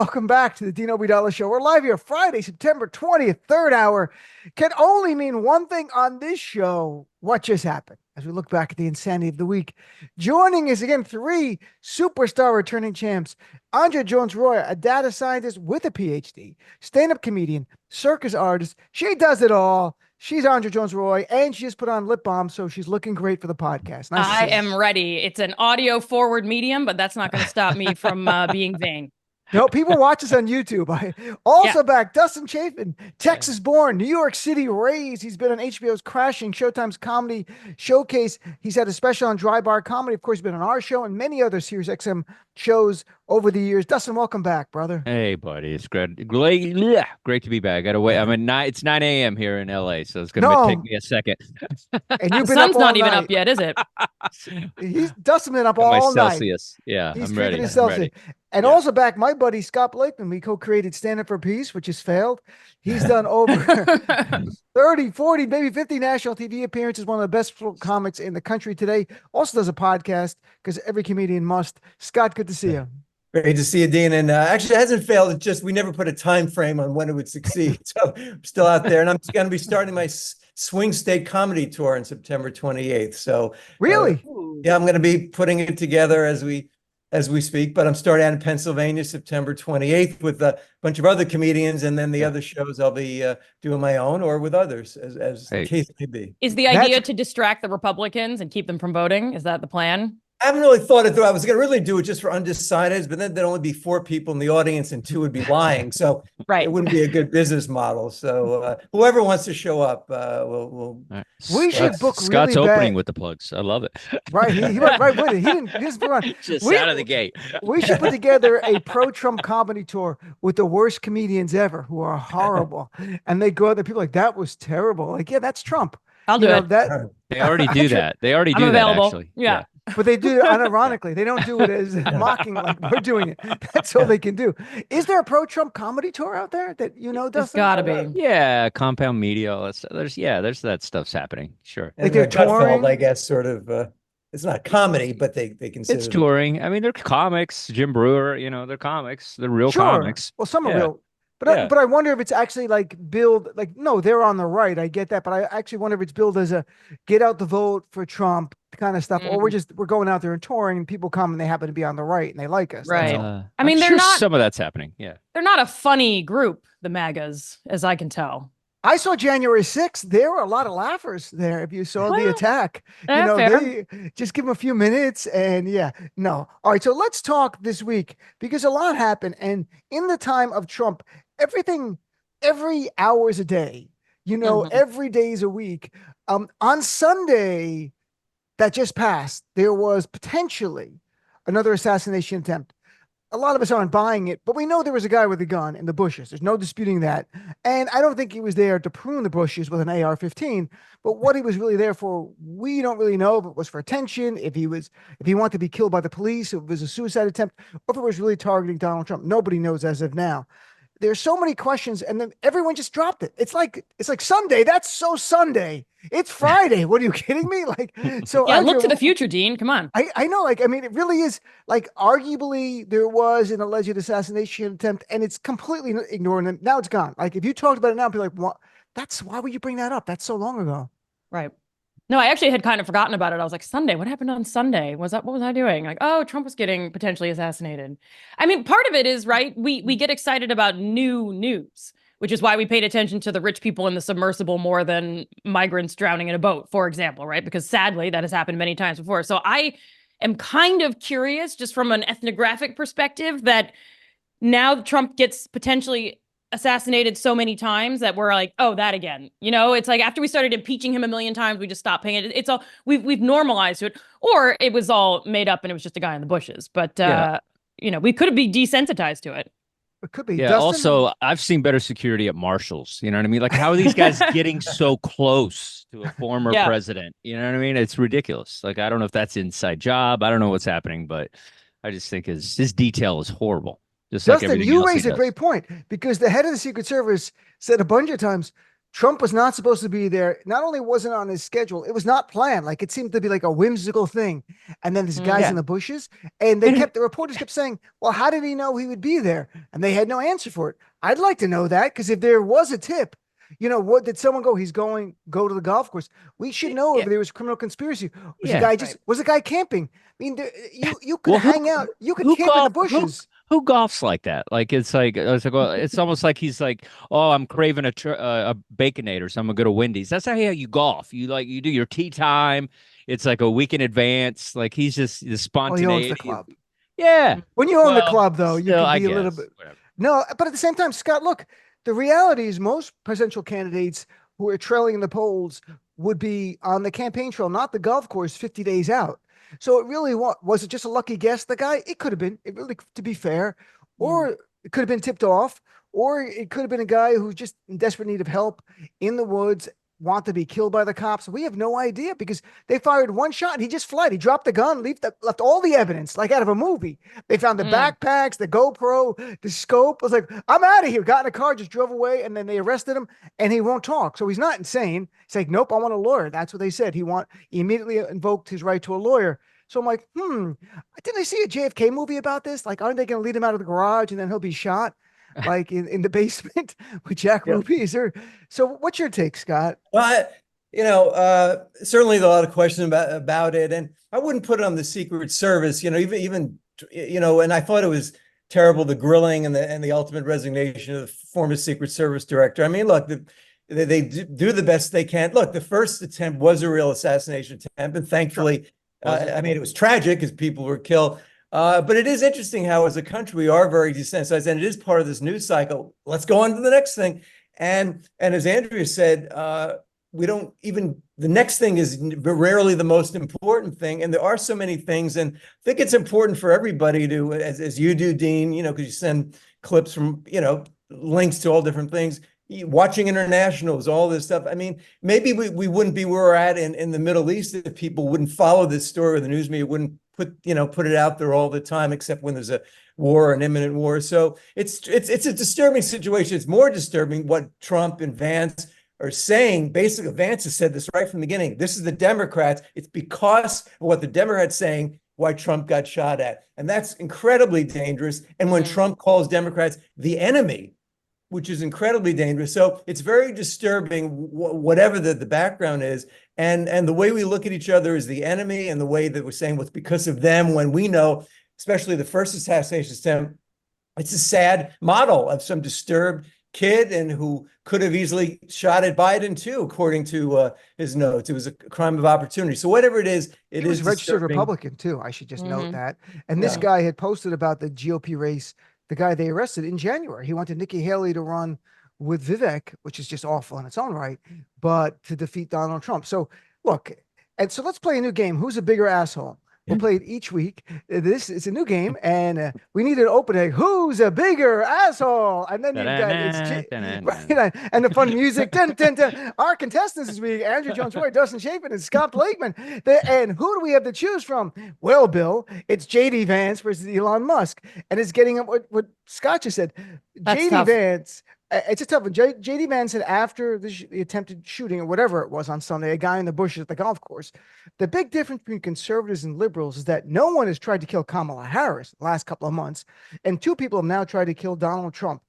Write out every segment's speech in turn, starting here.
Welcome back to the Dean Obeidallah Show. We're live here Friday, September 20th, third hour. Can only mean one thing on this show: what just happened? As we look back at the insanity of the week. Joining us again, three superstar returning champs. Andrea Jones-Rooy, a data scientist with a PhD, stand-up comedian, circus artist. She does it all. She's Andrea Jones-Rooy, and she just put on lip balm, so she's looking great for the podcast. Nice to I see you. am ready. It's an audio forward medium, but that's not going to stop me from being vain. No, people watch us on YouTube. Yeah. Also back, Dustin Chafin, Texas born, New York City raised. He's been on HBO's Crashing, Showtime's Comedy Showcase. He's had a special on Dry Bar Comedy. Of course, he's been on our show and many other SiriusXM shows over the years. Dustin, welcome back, brother. Hey, buddy, it's great. Yeah, great to be back. I gotta wait. It's 9 a.m. here in LA, so it's gonna take me a second. And you've The been up sun's all not even night. up yet, is it? Dustin been up Got my all night. Celsius. Yeah, He's I'm drinking ready. his I'm Celsius. ready. And Yeah. also back, my buddy Scott Blakeman. We co-created Stand Up for Peace, which has failed. He's done over 30, 40, maybe 50 national TV appearances. One of the best comics in the country today. Also does a podcast because every comedian must. Scott, good to see you. Great to see you, Dean. And actually, it hasn't failed. It's just we never put a time frame on when it would succeed. So I'm still out there, and I'm going to be starting my swing state comedy tour on September 28th. So Really? yeah, I'm going to be putting it together as we speak. But I'm starting out in Pennsylvania September 28th with a bunch of other comedians, and then the other shows I'll be doing my own or with others, as the case may be. Is the idea to distract the Republicans and keep them from voting? Is that the plan? I haven't really thought it through. I was going to really do it just for undecideds, but then there'd only be 4 people in the audience and 2 would be lying. So Right. it wouldn't be a good business model. So whoever wants to show up, we'll All right. We should book Scott's really opening bad. with the plugs. I love it. Right. He went right with it. He didn't put on. Just We- out of the gate. We should put together a pro-Trump comedy tour with the worst comedians ever who are horrible. And they go out there, people are like, that was terrible. Like, yeah, that's Trump. I'll do it. That, They already do that. They already I'm do available. that, actually. Yeah. but they do it unironically. They don't do it as mocking like we're doing it. That's all they can do. Is there a pro-Trump comedy tour out there that you know, There's Dustin? gotta be. Yeah, compound media. All that stuff. There's that stuff's happening. Sure. Like they're touring? I guess, sort of. It's not comedy, but they consider It's touring. I mean, they're comics. Jim Brewer, they're comics. They're real comics. Well, some are Yeah. real. But Yeah. but I wonder if it's actually like billed like no, they're on the right. I get that, but I actually wonder if it's billed as a get out the vote for Trump kind of stuff, or we're going out there and touring, and people come and they happen to be on the right and they like us. That's Right. all. I mean, I'm they're sure not- some of that's happening. Yeah. They're not a funny group, the MAGAs, as I can tell. I saw January 6th. There were a lot of laughers there. If you saw the Well, attack, fair. they just give them a few minutes and no. All right. So let's talk this week because a lot happened. And in the time of Trump, every hour is a day, every day is a week. On Sunday that just passed, there was potentially another assassination attempt. A lot of us aren't buying it, but we know there was a guy with a gun in the bushes. There's no disputing that. And I don't think he was there to prune the bushes with an AR-15, but what he was really there for, we don't really know if it was for attention, if he wanted to be killed by the police, if it was a suicide attempt, or if it was really targeting Donald Trump. Nobody knows as of now. There's so many questions, and then everyone just dropped it. It's like Sunday. That's so Sunday. It's Friday. What are you kidding me? So Yeah, Andrea, look to the future, Dean. Come on. I know, it really is arguably there was an alleged assassination attempt and it's completely ignoring them. Now it's gone. Like if you talked about it now, people like, what? Why would you bring that up? That's so long ago. Right. No, I actually had kind of forgotten about it. I was like, Sunday, what happened on Sunday? What was I doing? Like, oh, Trump was getting potentially assassinated. I mean, part of it is, right, we get excited about new news, which is why we paid attention to the rich people in the submersible more than migrants drowning in a boat, for example, right? Because sadly, that has happened many times before. So I am kind of curious, just from an ethnographic perspective, that now Trump gets potentially assassinated so many times that we're like, oh, that again. It's like after we started impeaching him a million times, we just stopped paying it. It's all we've normalized it, or it was all made up and it was just a guy in the bushes. But we could be desensitized to it. It could be. Yeah. Dustin? Also, I've seen better security at Marshalls. You know what I mean? Like, how are these guys getting so close to a former president? You know what I mean? It's ridiculous. Like, I don't know if that's inside job. I don't know what's happening, but I just think his detail is horrible. Just like Justin, everything you else he raised a does. great point because the head of the Secret Service said a bunch of times, Trump was not supposed to be there. Not only wasn't on his schedule, it was not planned. Like it seemed to be like a whimsical thing. And then this guy's in the bushes, and the reporters kept saying, "Well, how did he know he would be there?" And they had no answer for it. I'd like to know that because if there was a tip, what did someone go? He's go to the golf course. We should know if there was criminal conspiracy. Was the guy camping? I mean, you could hang out. You could camp in the bushes. Who golfs like that? Like it's well, it's almost like he's like, oh, I'm craving a Baconator, so I'm gonna go to Wendy's. That's how you golf. You do your tee time. It's like a week in advance. Like he's just the spontaneity. Well, he owns the club. Yeah. When you own the club, though, you can be a little bit. Whatever. No, but at the same time, Scott, look, the reality is most presidential candidates who are trailing in the polls would be on the campaign trail, not the golf course, 50 days out. So it really was it just a lucky guess, the guy? It could have been, it really, to be fair, or it could have been tipped off, or it could have been a guy who's just in desperate need of help in the woods, want to be killed by the cops. We have no idea because they fired one shot and he just fled. He dropped the gun, left all the evidence, like out of a movie. They found the backpacks, the GoPro, the scope. I was like, I'm out of here. Got in a car, just drove away, and then they arrested him, and he won't talk. So he's not insane. He's like, nope, I want a lawyer. That's what they said. He immediately invoked his right to a lawyer. So I'm like, didn't I see a JFK movie about this? Like, aren't they going to lead him out of the garage and then he'll be shot? Like in the basement with Jack Ruby? So what's your take, Scott? Well, certainly a lot of questions about it, and I wouldn't put it on the Secret Service. Even and I thought it was terrible, the grilling and the ultimate resignation of the former Secret Service director. I mean, look, they do the best they can. Look, the first attempt was a real assassination attempt, and thankfully, it was tragic because people were killed. But it is interesting how, as a country, we are very desensitized, and it is part of this news cycle. Let's go on to the next thing. And as Andrea said, we don't even, the next thing is rarely the most important thing. And there are so many things. And I think it's important for everybody to, as you do, Dean, because you send clips from, links to all different things, watching internationals, all this stuff. I mean, maybe we wouldn't be where we're at in the Middle East if people wouldn't follow this story, or the news media wouldn't put it out there all the time, except when there's a war, an imminent war. So it's a disturbing situation. It's more disturbing what Trump and Vance are saying. Basically, Vance has said this right from the beginning. This is the Democrats. It's because of what the Democrats saying why Trump got shot at. And that's incredibly dangerous. And when Trump calls Democrats the enemy, which is incredibly dangerous. So it's very disturbing, whatever the background is. And the way we look at each other as the enemy, and the way that we're saying, well, it's because of them, when we know, especially the first assassination attempt, it's a sad model of some disturbed kid and who could have easily shot at Biden too, according to his notes. It was a crime of opportunity. So whatever it is, he was a registered Republican too. I should just note that. And this guy had posted about the GOP race, the guy they arrested in January. He wanted Nikki Haley to run with Vivek, which is just awful in its own right, but to defeat Donald Trump. So look, and so let's play a new game. Who's a bigger asshole? We'll play it each week. This is a new game, and we need an opening. Who's a bigger asshole? And then you've got and the fun music. Dun, dun, dun. Our contestants this week: Andrea Jones-Rooy, Dustin Chafin, and Scott Blakeman. And who do we have to choose from? Well, Bill, it's JD Vance versus Elon Musk, and it's getting up what Scott just said. That's JD tough. Vance. It's a tough one. JD Vance said after the attempted shooting or whatever it was on Sunday, a guy in the bushes at the golf course, the big difference between conservatives and liberals is that no one has tried to kill Kamala Harris the last couple of months, and two people have now tried to kill Donald Trump.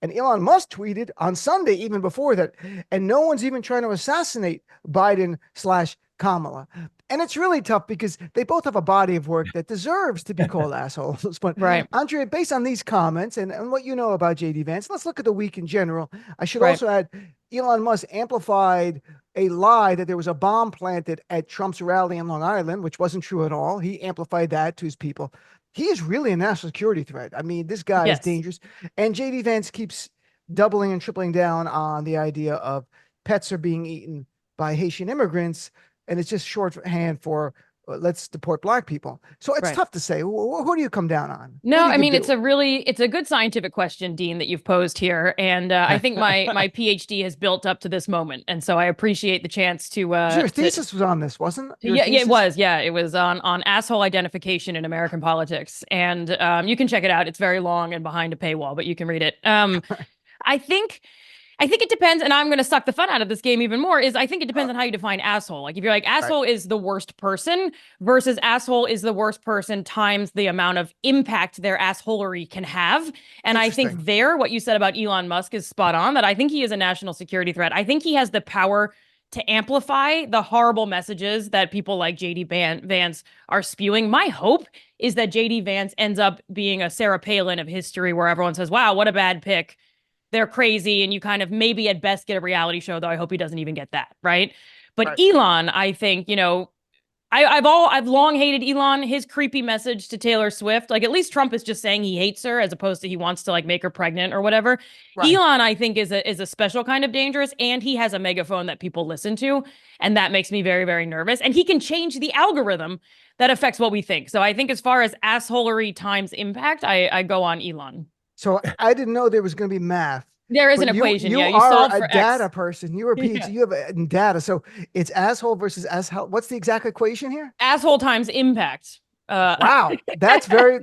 And Elon Musk tweeted on Sunday, even before that, and no one's even trying to assassinate Biden/Kamala. And it's really tough because they both have a body of work that deserves to be called assholes. But Right. Andrea, based on these comments and what you know about JD Vance, let's look at the week in general. I should also add, Elon Musk amplified a lie that there was a bomb planted at Trump's rally in Long Island, which wasn't true at all. He amplified that to his people. He is really a national security threat. I mean, this guy is dangerous. And JD Vance keeps doubling and tripling down on the idea of pets are being eaten by Haitian immigrants. And it's just shorthand for let's deport Black people. So it's tough to say. Who do you come down on? No, I mean, it's a good scientific question, Dean, that you've posed here. And I think my PhD has built up to this moment. And so I appreciate the chance to... your thesis was on this, wasn't it? Yeah, it was. Yeah, it was on asshole identification in American politics. And you can check it out. It's very long and behind a paywall, but you can read it. I think... I think it depends, and I'm going to suck the fun out of this game even more, is I think it depends on how you define asshole. Like if you're like asshole is the worst person versus asshole is the worst person times the amount of impact their assholery can have. And I think what you said about Elon Musk is spot on, that I think he is a national security threat. I think he has the power to amplify the horrible messages that people like JD Vance are spewing. My hope is that JD Vance ends up being a Sarah Palin of history, where everyone says, wow, what a bad pick. They're crazy, and you kind of maybe at best get a reality show, though I hope he doesn't even get that, right? But Elon, I think, I've long hated Elon. His creepy message to Taylor Swift, like at least Trump is just saying he hates her as opposed to he wants to like make her pregnant or whatever. Elon, I think, is a special kind of dangerous, and he has a megaphone that people listen to, and that makes me very, very nervous. And he can change the algorithm that affects what we think. So I think as far as assholery times impact, I go on Elon. So I didn't know there was going to be math. There is an equation. You you are solve a for data X. person. You're a PhD. You have data. So it's asshole versus asshole. What's the exact equation here? Asshole times impact. Wow. That's very,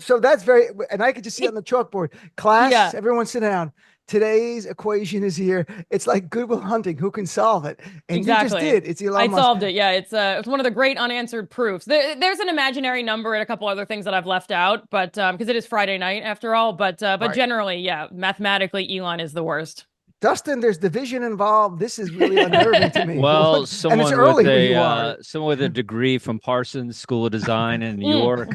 and I could just see on the chalkboard. Class, everyone sit down. Today's equation is here. It's like Good Will Hunting. Who can solve it? And you just did. It's Elon Musk. I solved it. Yeah, it's one of the great unanswered proofs. There's an imaginary number and a couple other things that I've left out, but because it is Friday night after all. But generally, yeah, mathematically, Elon is the worst. Dustin, there's division involved. This is really unnerving to me. Well, and it's early where you are. Someone with a degree from Parsons School of Design in New York.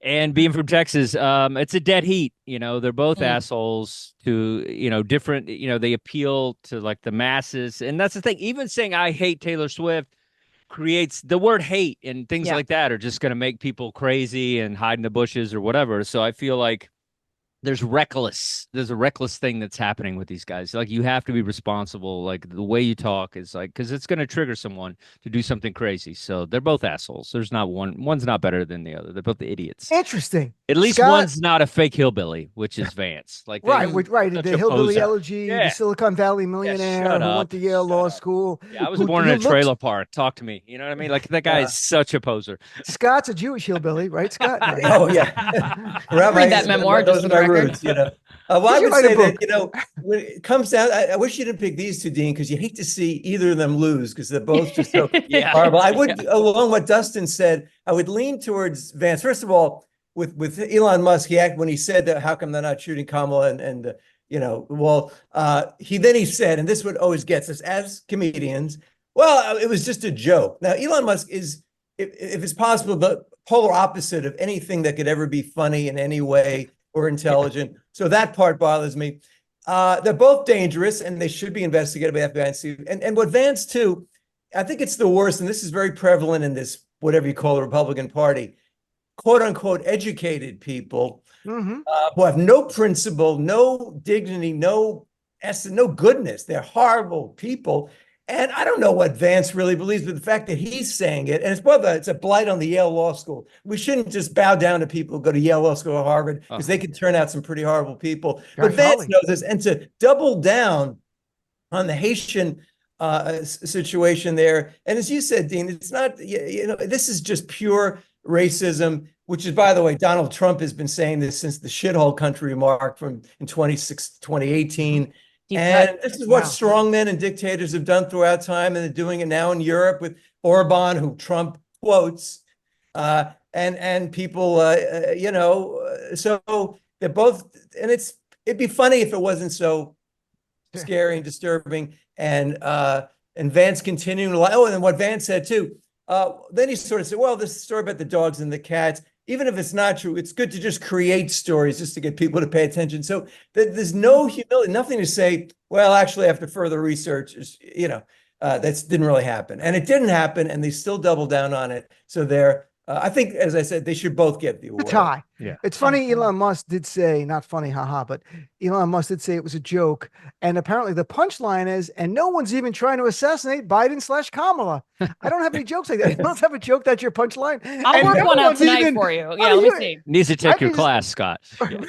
And being from Texas, it's a dead heat. They're both assholes to, different, they appeal to like the masses. And that's the thing. Even saying I hate Taylor Swift creates the word hate, and things like that are just going to make people crazy and hide in the bushes or whatever. So I feel like there's a reckless thing that's happening with these guys. Like, you have to be responsible. Like, the way you talk is like, because it's going to trigger someone to do something crazy. So they're both assholes. There's not one's not better than the other. They're both idiots. Interesting. At least one's not a fake hillbilly, which is Vance. Like, right. The hillbilly elegy, the Silicon Valley millionaire who went to Yale Law School. Yeah, I was born in a trailer park. Talk to me. You know what I mean? Like, that guy is such a poser. Scott's a Jewish hillbilly, right, Scott? Oh yeah. Read that memoir. Those are my roots. Well, I would say that, when it comes down, I wish you didn't pick these two, Dean, because you hate to see either of them lose, because they're both just so horrible. I would, along what Dustin said, I would lean towards Vance. First of all, with Elon Musk, when he said that, how come they're not shooting Kamala he said, and this is what always gets us as comedians, well, it was just a joke. Now, Elon Musk is, if it's possible, the polar opposite of anything that could ever be funny in any way or intelligent. So that part bothers me. They're both dangerous, and they should be investigated by FBI. And what Vance, too, I think it's the worst, and this is very prevalent in this, whatever you call the Republican Party, quote unquote, educated people who have no principle, no dignity, no essence, no goodness. They're horrible people. And I don't know what Vance really believes, but the fact that he's saying it, and it's a blight on the Yale Law School. We shouldn't just bow down to people who go to Yale Law School or Harvard, because they could turn out some pretty horrible people. But Vance knows this, and to double down on the Haitian situation there. And as you said, Dean, it's not, this is just pure racism, which is, by the way, Donald Trump has been saying this since the shithole country remark in 2018. And this is what strongmen and dictators have done throughout time, and they're doing it now in Europe with Orban, who Trump quotes, and people, so they're both, and it'd be funny if it wasn't so scary and disturbing, and Vance continuing to lie. Oh, and then what Vance said too, then he sort of said, well, this story about the dogs and the cats, even if it's not true, it's good to just create stories just to get people to pay attention. So there's no humility, nothing to say, well, actually, after further research, that didn't really happen. And it didn't happen, and they still double down on it. So I think, as I said, they should both get the award. Tie. Yeah. It's funny, Elon Musk did say, not funny, haha, but Elon Musk did say it was a joke. And apparently the punchline is, and no one's even trying to assassinate Biden/Kamala. I don't have any jokes like that. You don't have a joke that's your punchline. I'll work one out tonight for you. Yeah, let me see. Needs to take your class, Scott. And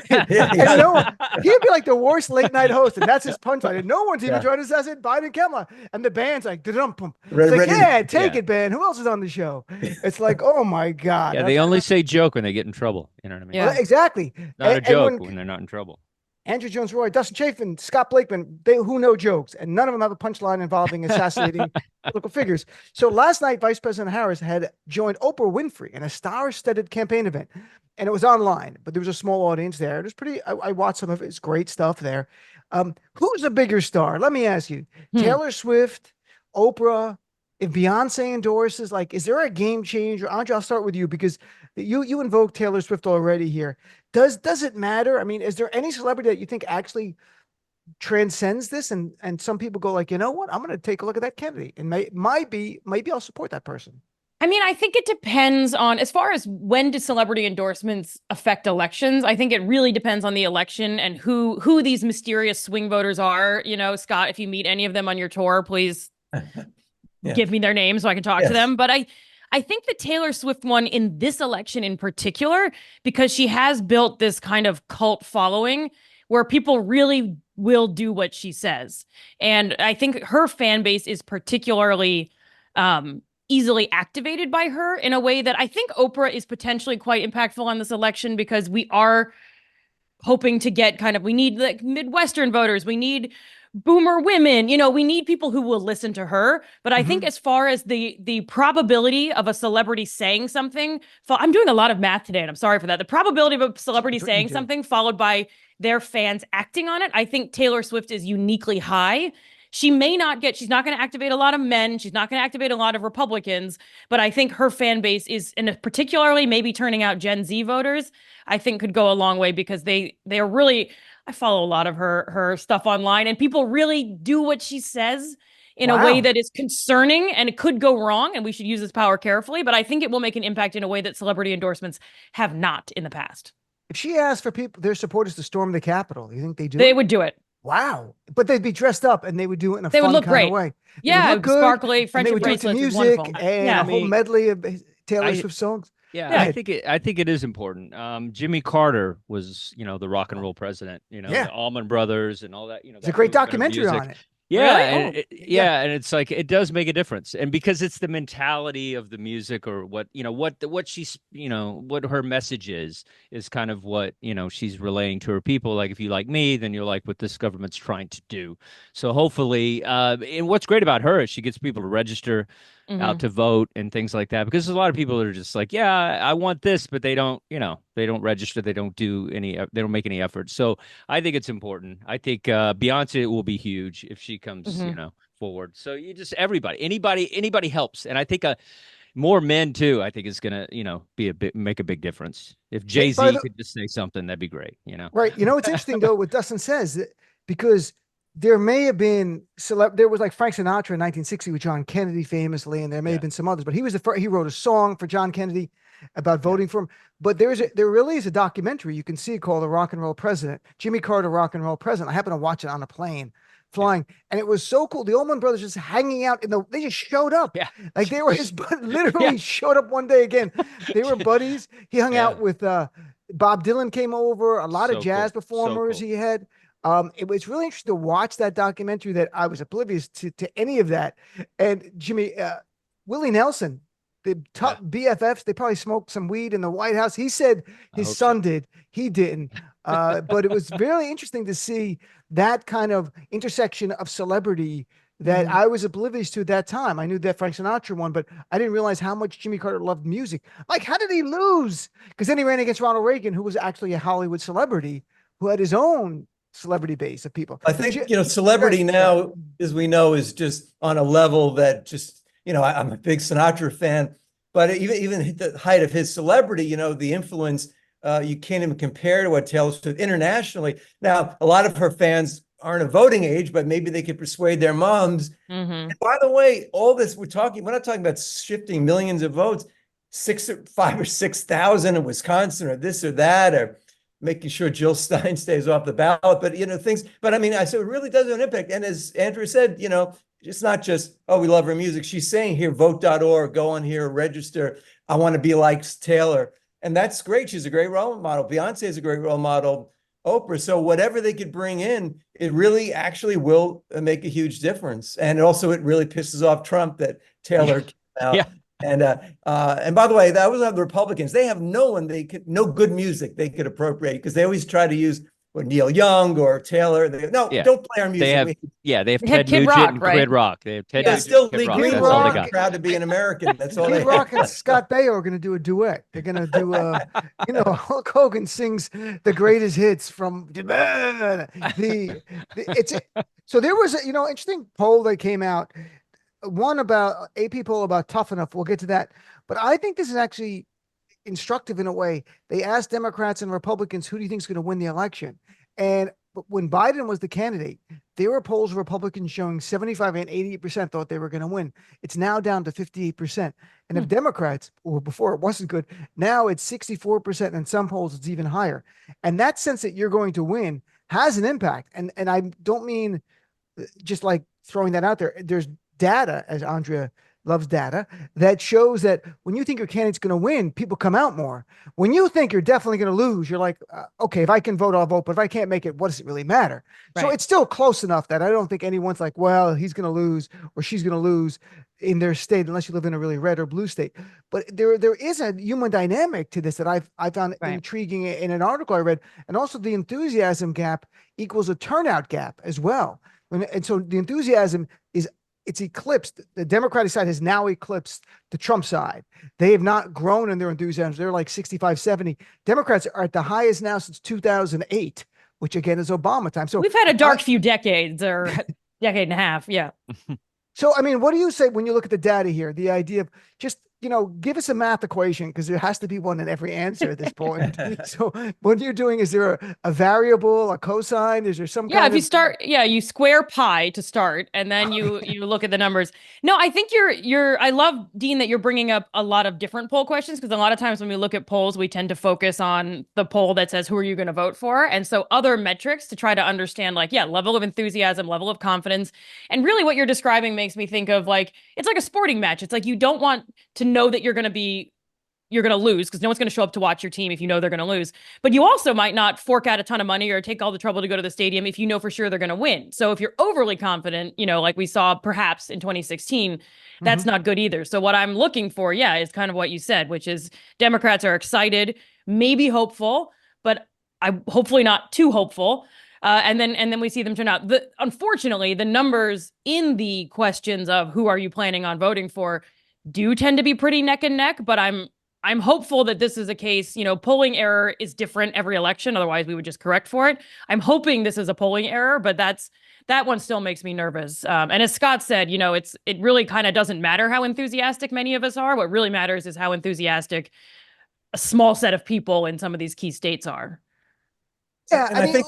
he'd be like the worst late night host, and that's his punchline. And no one's even trying to assassinate Biden/Kamala. And the band's like, da-dum-pum. It's like, take it, band. Who else is on the show? It's like, oh my God. Yeah, they only say joke when they get in trouble. You know what I mean? Yeah, well, exactly. Not a joke when they're not in trouble. Andrea Jones-Rooy, Dustin Chafin, Scott Blakeman, they who know jokes, and none of them have a punchline involving assassinating political figures. So last night, Vice President Harris had joined Oprah Winfrey in a star-studded campaign event, and it was online, but there was a small audience there. It was pretty. I watched some of it. It's great stuff there. Who's a bigger star? Let me ask you: Taylor Swift, Oprah. If Beyonce endorses, like, is there a game changer? Andrea, I'll start with you because you invoked Taylor Swift already here. Does it matter? I mean, is there any celebrity that you think actually transcends this? And some people go like, you know what? I'm going to take a look at that candidate, and maybe I'll support that person. I mean, I think it depends on, as far as when do celebrity endorsements affect elections, I think it really depends on the election and who these mysterious swing voters are. You know, Scott, if you meet any of them on your tour, please give me their names so I can talk to them. But I think the Taylor Swift one in this election in particular, because she has built this kind of cult following where people really will do what she says. And I think her fan base is particularly easily activated by her in a way that I think Oprah is potentially quite impactful on this election, because we are hoping to get we need like Midwestern voters. We need boomer women, we need people who will listen to her. But I think as far as the probability of a celebrity saying something, I'm doing a lot of math today and I'm sorry for that. The probability of a celebrity saying something followed by their fans acting on it, I think Taylor Swift is uniquely high. She's not going to activate a lot of men. She's not going to activate a lot of Republicans, but I think her fan base is, and particularly maybe turning out Gen Z voters, I think could go a long way, because they are really, I follow a lot of her stuff online, and people really do what she says in a way that is concerning, and it could go wrong, and we should use this power carefully. But I think it will make an impact in a way that celebrity endorsements have not in the past. If she asked for their supporters to storm the Capitol, you think they would do it? Wow. But they'd be dressed up and they would do it in a fun fun look kind great. of way. Yeah, look good, sparkly, friendship bracelets, music and a whole medley of Taylor Swift songs. Yeah, I think it is important. Jimmy Carter was, the rock and roll president, the Allman Brothers and all that, It's a great documentary on it. Yeah, really? And it's like it does make a difference, and because it's the mentality of the music, or what she's what her message is kind of what she's relaying to her people. Like, if you like me, then you're like what this government's trying to do. So hopefully, and what's great about her is she gets people to register out to vote and things like that, because there's a lot of people that are just like, yeah, I want this, but they don't register, they don't make any effort. So I think it's important. I think Beyonce will be huge if she comes forward. So you just anybody helps, and I think more men too, I think is gonna make a big difference. If Jay-Z could just say something, that'd be great. Right. It's interesting though what Dustin says, because there may have been there was like Frank Sinatra in 1960 with John Kennedy famously, and there may have been some others, but he was he wrote a song for John Kennedy about voting for him. But there really is a documentary you can see called The Rock and Roll President, Jimmy Carter, Rock and Roll President. I happened to watch it on a plane flying, and it was so cool. The Allman Brothers just hanging out they just showed up. Yeah. Like they were literally showed up one day again. They were buddies. He hung out with Bob Dylan came over, a lot of jazz performers he had. It was really interesting to watch that documentary that I was oblivious to any of that. And Jimmy, Willie Nelson, the top BFFs, they probably smoked some weed in the White House. He said his son did. He didn't. But it was really interesting to see that kind of intersection of celebrity that I was oblivious to at that time. I knew that Frank Sinatra won, but I didn't realize how much Jimmy Carter loved music. Like, how did he lose? Because then he ran against Ronald Reagan, who was actually a Hollywood celebrity who had his own celebrity base of people. I think, celebrity now, as we know, is just on a level that just, I'm a big Sinatra fan, but even at the height of his celebrity, the influence, you can't even compare to what Taylor Swift internationally. Now, a lot of her fans aren't of voting age, but maybe they could persuade their moms. And by the way, all this we're not talking about shifting millions of votes, 5,000 or 6,000 in Wisconsin, or this or that, or making sure Jill Stein stays off the ballot, but things. But I mean, so it really does have an impact. And as Andrea said, it's not just, oh, we love her music. She's saying here, vote.org, go on here, register. I want to be like Taylor. And that's great. She's a great role model. Beyonce is a great role model. Oprah. So whatever they could bring in, it really actually will make a huge difference. And also it really pisses off Trump that Taylor came out. Yeah. And by the way, that was the Republicans. They have no good music they could appropriate, because they always try to use Neil Young or Taylor. No, Yeah. don't play our music. They have, they have They had Ted Kid Nugent Rock, and right? Kid Rock. They have Ted Yeah. They Nugent still and Kid leave Rock. Green That's all they Rock. got. Proud to be an American. That's all Kid they Rock and have. Scott Baio are going to do a duet. They're going to do Hulk Hogan sings the greatest hits from it's so there was a interesting poll that came out, one about AP poll about Tough Enough. We'll get to that, but I think this is actually instructive in a way. They asked Democrats and Republicans, who do you think is going to win the election? And when Biden was the candidate, there were polls of Republicans showing 75 and 88% thought they were going to win. It's now down to 58%. And if Democrats, or before it wasn't good, now it's 64%. And in some polls, it's even higher. And that sense that you're going to win has an impact. And I don't mean just like throwing that out there. There's data, as Andrea loves data, that shows that when you think your candidate's going to win, people come out more. When you think you're definitely going to lose, you're like, okay, if I can vote, I'll vote. But if I can't make it, what does it really matter? Right. So it's still close enough that I don't think anyone's like, well, he's going to lose or she's going to lose in their state, unless you live in a really red or blue state. But there is a human dynamic to this that I found intriguing in an article I read. And also the enthusiasm gap equals a turnout gap as well. And so the enthusiasm it's eclipsed. The Democratic side has now eclipsed the Trump side. They have not grown in their enthusiasm. They're like 65, 70. Democrats are at the highest now since 2008, which again is Obama time. So we've had a dark few decades or decade and a half. Yeah. So, I mean, what do you say when you look at the data here? The idea of just, give us a math equation, because there has to be one in every answer at this point. So what you're doing, is there a variable, a cosine? Is there some kind if you start, you square pi to start, and then you look at the numbers. No, I think I love, Dean, that you're bringing up a lot of different poll questions, because a lot of times when we look at polls, we tend to focus on the poll that says, who are you going to vote for? And so other metrics to try to understand, level of enthusiasm, level of confidence. And really what you're describing makes me think of it's like a sporting match. It's like you don't want to know that you're going to lose, because no one's going to show up to watch your team if you know they're going to lose. But you also might not fork out a ton of money or take all the trouble to go to the stadium if you know for sure they're going to win. So if you're overly confident, like we saw perhaps in 2016, that's not good either. So what I'm looking for, is kind of what you said, which is Democrats are excited, maybe hopeful, but hopefully not too hopeful. And then we see them turn out. Unfortunately, the numbers in the questions of who are you planning on voting for do tend to be pretty neck and neck, but I'm hopeful that this is a case, polling error is different every election. Otherwise we would just correct for it. I'm hoping this is a polling error, but that one still makes me nervous. And as Scott said, it really kind of doesn't matter how enthusiastic many of us are. What really matters is how enthusiastic a small set of people in some of these key states are. Yeah. And I think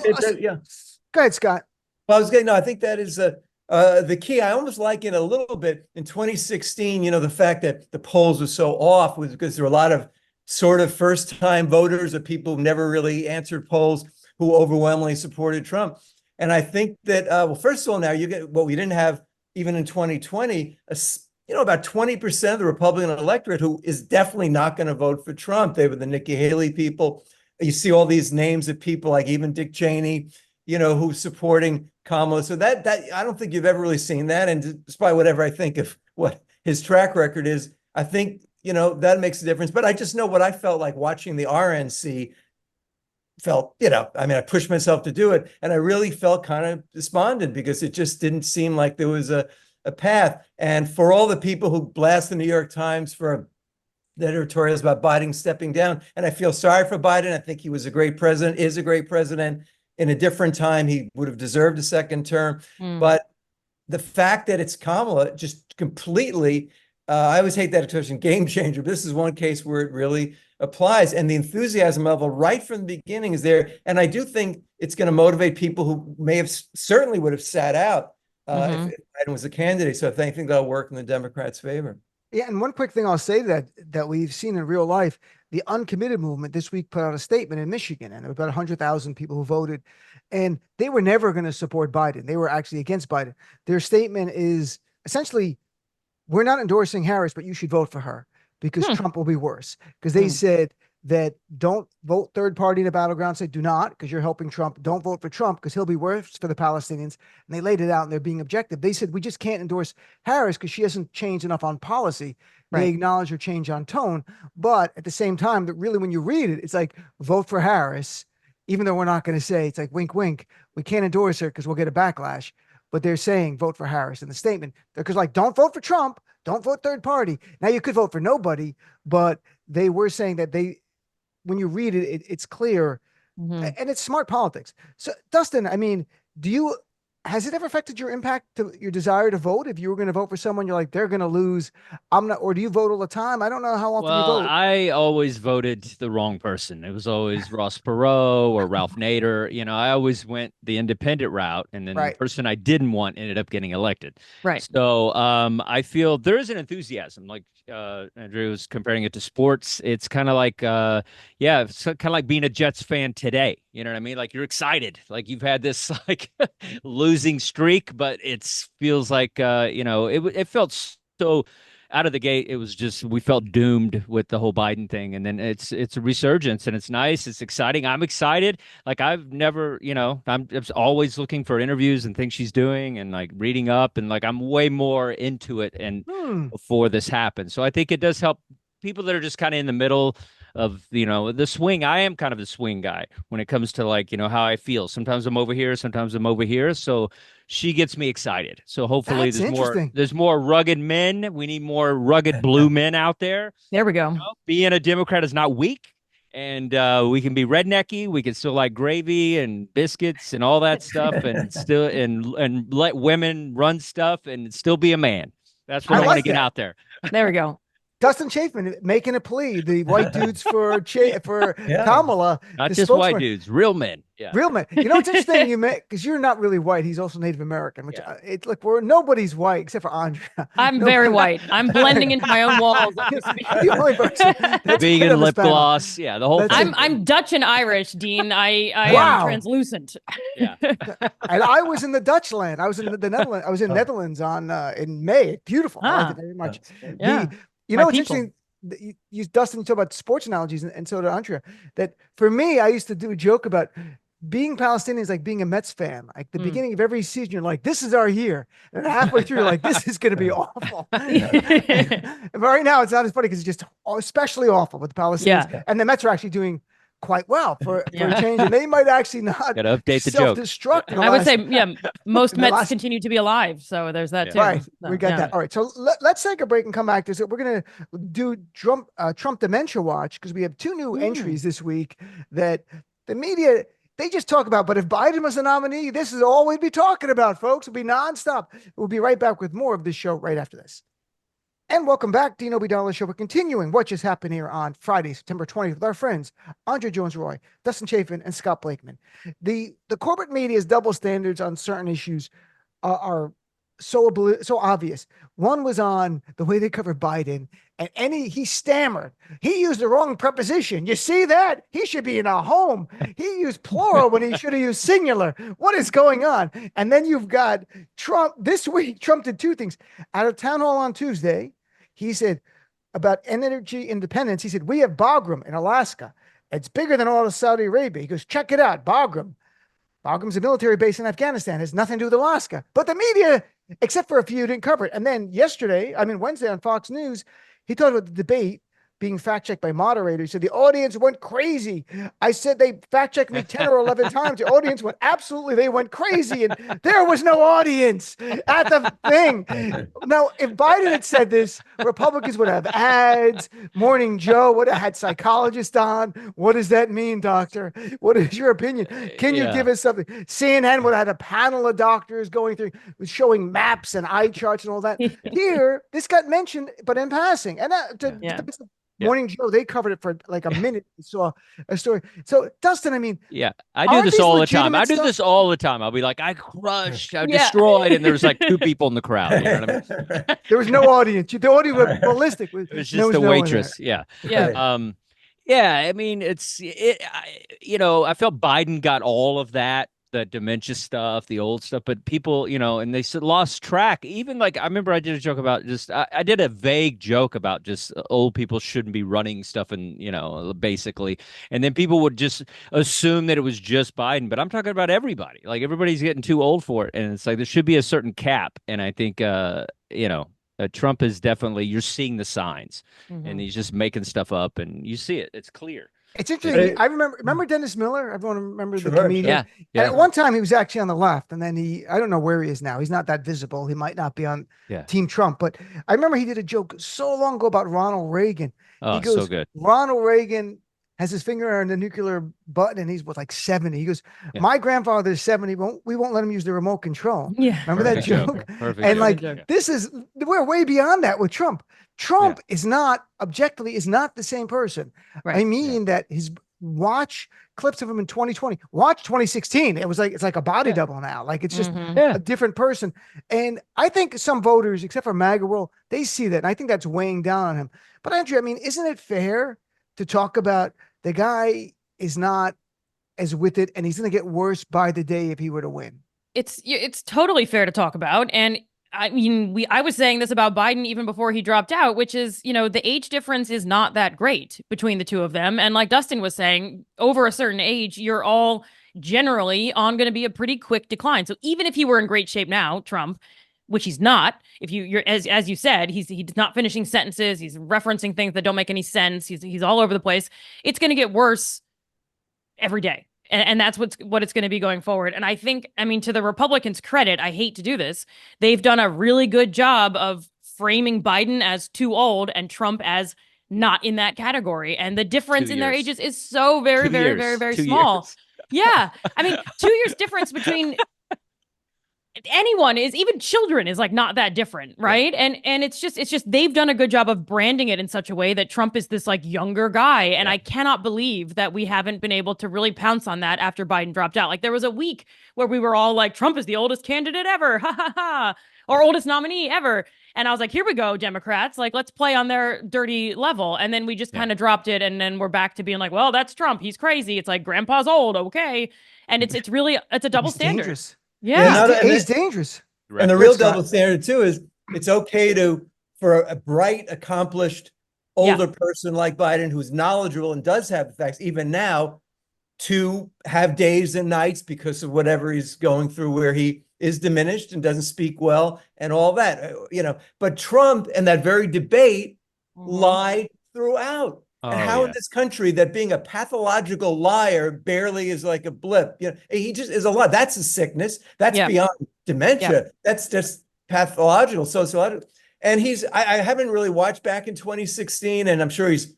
Go ahead, Scott. Well, I think that is the key. I almost like it a little bit in 2016, the fact that the polls were so off was because there were a lot of sort of first-time voters or people who never really answered polls who overwhelmingly supported Trump. And I think that, first of all, now you get what we didn't have even in 2020, about 20% of the Republican electorate who is definitely not going to vote for Trump. They were the Nikki Haley people. You see all these names of people like even Dick Cheney, who's supporting Kamala. So that I don't think you've ever really seen that. And despite whatever I think of what his track record is, I think, that makes a difference. But I just know what I felt like watching the RNC I pushed myself to do it. And I really felt kind of despondent because it just didn't seem like there was a path. And for all the people who blast the New York Times for the editorials about Biden stepping down, and I feel sorry for Biden. I think he was a great president, is a great president. In a different time, he would have deserved a second term. But the fact that it's Kamala just completely, I always hate that expression, game changer. But this is one case where it really applies. And the enthusiasm level right from the beginning is there. And I do think it's going to motivate people who may have certainly would have sat out if Biden was a candidate. So I think that'll work in the Democrats' favor. Yeah, and one quick thing I'll say that we've seen in real life, the uncommitted movement this week put out a statement in Michigan, and there were about 100,000 people who voted, and they were never going to support Biden. They were actually against Biden. Their statement is essentially, we're not endorsing Harris, but you should vote for her because Trump will be worse. Because they said that don't vote third party in the battleground. Say do not, because you're helping Trump. Don't vote for Trump because he'll be worse for the Palestinians. And they laid it out and they're being objective. They said we just can't endorse Harris because she hasn't changed enough on policy. They acknowledge her change on tone. But at the same time, that really when you read it, it's like vote for Harris even though we're not going to say, it's like wink, wink, we can't endorse her because we'll get a backlash. But they're saying vote for Harris in the statement. Because like, don't vote for Trump, don't vote third party. Now you could vote for nobody, but they were saying that when you read it, it's clear and it's smart politics. So Dustin, I mean, has it ever affected your impact to your desire to vote? If you were going to vote for someone, you're like, they're going to lose. I'm not, or do you vote all the time? I don't know how often you Well, vote. I always voted the wrong person. It was always Ross Perot or Ralph Nader. I always went the independent route, and then the Right. person I didn't want ended up getting elected. Right. So I feel there is an enthusiasm. Like Andrea was comparing it to sports. It's kind of like, it's kind of like being a Jets fan today. You know what I mean? Like you're excited. Like you've had this like losing streak, but it feels like, it felt so out of the gate. It was just, we felt doomed with the whole Biden thing. And then it's a resurgence, and it's nice. It's exciting. I'm excited. Like I've never, I'm always looking for interviews and things she's doing and like reading up, and like I'm way more into it and before this happened. So I think it does help people that are just kind of in the middle of, the swing. I am kind of the swing guy when it comes to like, how I feel. Sometimes I'm over here, sometimes I'm over here. So she gets me excited. So hopefully there's more rugged men. We need more rugged blue men out there. There we go. Being a Democrat is not weak. And we can be rednecky. We can still like gravy and biscuits and all that stuff, and still and let women run stuff and still be a man. That's what I want to get out there. There we go. Dustin Chafin making a plea. The white dudes for Kamala. Not just white dudes, real men. Yeah. Real men. You know, it's interesting you met, because you're not really white. He's also Native American, which look, nobody's white except for Andrea. I'm very white. I'm blending into my own walls. The only person that's vegan lip gloss. Yeah, the whole thing. I'm Dutch and Irish, Dean. I am translucent. Yeah. And I was in the Dutch land. I was in the Netherlands. I was in Netherlands in May. Beautiful. I liked it very much. Yeah. It's interesting. Dustin, you talk about sports analogies, and so did Andrea. That for me, I used to do a joke about being Palestinian is like being a Mets fan. Like the beginning of every season, you're like, "This is our year," and halfway through, you're like, "This is going to be awful." But right now, it's not as funny because it's just especially awful with the Palestinians, and the Mets are actually doing quite well for a change, and they might actually not gotta update the joke. Self-destruct. I would say, most Mets continue to be alive, so there's that too. Right, so, we got that. All right, so let's take a break and come back to this. We're gonna do Trump Dementia Watch, because we have two new entries this week that the media, they just talk about. But if Biden was the nominee, this is all we'd be talking about, folks. It'll be nonstop. We'll be right back with more of this show right after this. And welcome back, Dean Obeidallah Show. We're continuing what just happened here on Friday, September 20th, with our friends Andrea Jones-Rooy, Dustin Chafin, and Scott Blakeman. The corporate media's double standards on certain issues are so obvious. One was on the way they covered Biden, and he stammered. He used the wrong preposition. You see that? He should be in a home. He used plural when he should have used singular. What is going on? And then you've got Trump. This week, Trump did two things. At a town hall on Tuesday, he said about energy independence, he said, we have Bagram in Alaska. It's bigger than all of Saudi Arabia. He goes, check it out, Bagram. Bagram's a military base in Afghanistan. It has nothing to do with Alaska. But the media, except for a few, didn't cover it. And then Wednesday on Fox News, he talked about the debate being fact-checked by moderators. So the audience went crazy. I said they fact-checked me 10 or 11 times. The audience went, absolutely, they went crazy. And there was no audience at the thing. Now, if Biden had said this, Republicans would have ads. Morning Joe would have had psychologists on. What does that mean, doctor? What is your opinion? Can you give us something? CNN would have had a panel of doctors going through, showing maps and eye charts and all that. Here, this got mentioned, but in passing. And Morning Joe, they covered it for like a minute. Saw a story. So, Dustin, I mean, I do this all the time. I'll be like, I crushed, I destroyed, and there's like two people in the crowd. You know what I mean? There was no audience. The audience was ballistic. It was just the waitress. Yeah. I mean, I felt Biden got all of that. The dementia stuff, the old stuff, but people, and they lost track. Even like, I remember I did a joke about I did a vague joke about just old people shouldn't be running stuff, and, basically, and then people would just assume that it was just Biden, but I'm talking about everybody. Like everybody's getting too old for it. And it's like, there should be a certain cap. And I think, Trump is definitely, you're seeing the signs, and he's just making stuff up, and you see it. It's clear. It's interesting. I remember Dennis Miller. Everyone remember the comedian. Yeah, yeah. And at one time he was actually on the left, and then I don't know where he is now. He's not that visible. He might not be on Team Trump, but I remember he did a joke so long ago about Ronald Reagan. He goes, so good. Ronald Reagan has his finger on the nuclear button, and he's like 70. He goes, my grandfather is 70. We won't let him use the remote control. Yeah. Remember that joke? Perfect. And joke. We're way beyond that with Trump. Trump is not objectively the same person. Right. I mean that watch clips of him in 2020, watch 2016. It's like a body double now. Like it's just a different person. And I think some voters, except for MAGA world, they see that. And I think that's weighing down on him. But Andrea, I mean, isn't it fair to talk about the guy is not as with it, and he's going to get worse by the day if he were to win? It's totally fair to talk about. And I mean, I was saying this about Biden even before he dropped out, which is, the age difference is not that great between the two of them. And like Dustin was saying, over a certain age, you're all generally on going to be a pretty quick decline. So even if he were in great shape now, Trump, which he's not, if you're as you said, he's not finishing sentences, he's referencing things that don't make any sense, he's all over the place. It's going to get worse every day. And that's what it's going to be going forward. And I think, I mean, to the Republicans' credit, I hate to do this, they've done a really good job of framing Biden as too old and Trump as not in that category. And the difference in their ages is so very, very, very, very small. Yeah. I mean, 2 years difference between anyone is, even children, is like not that different, right? And it's just they've done a good job of branding it in such a way that Trump is this like younger guy, and I cannot believe that we haven't been able to really pounce on that after Biden dropped out. Like there was a week where we were all like, Trump is the oldest candidate ever, ha ha ha, or oldest nominee ever, and I was like, here we go, Democrats, like let's play on their dirty level. And then we just kind of dropped it, and then we're back to being like, well, that's Trump, he's crazy, it's like grandpa's old, okay. And it's a double standard. Dangerous. Yeah, he's dangerous. And the real double standard too is it's okay for a bright, accomplished, older person like Biden, who's knowledgeable and does have the facts, even now, to have days and nights because of whatever he's going through, where he is diminished and doesn't speak well and all that, But Trump and that very debate lied throughout. And how in this country that being a pathological liar barely is like a blip, he just is a lot. That's a sickness. That's beyond dementia. That's just pathological, sociological. And I haven't really watched back in 2016, and I'm sure he's,